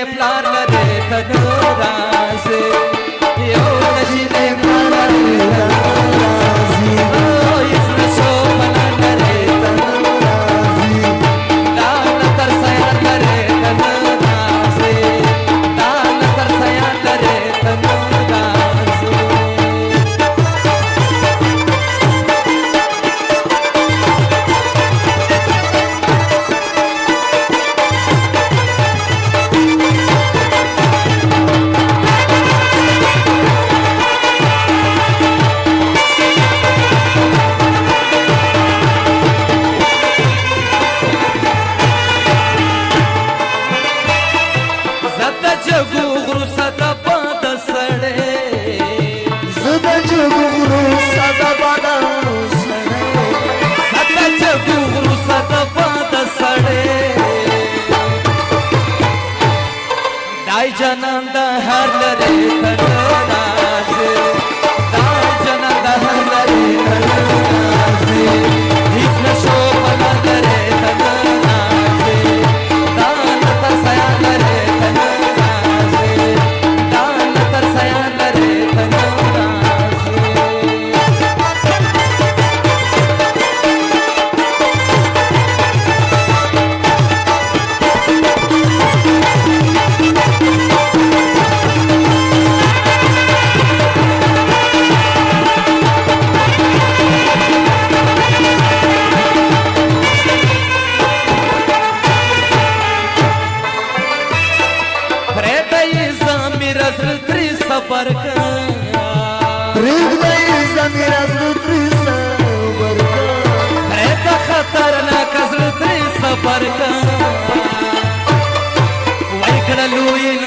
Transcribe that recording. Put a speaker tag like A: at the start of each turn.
A: پلار لري تنو راسي یو نشینه پلار لري تنو راسي هیڅ نشو پلار لري تنو راسي دان تر سیان لري تنو راسي دان تر سیان لري تنو راسي जनंद हर लरे तनासे दाई जनंद हर लरे तनासे हिस्न शोभन लरे तनासे दान तरसया लरे तनासे दान तरसया लरे तनासे सफर का खतरनाक सफर का वैकड़ लुइन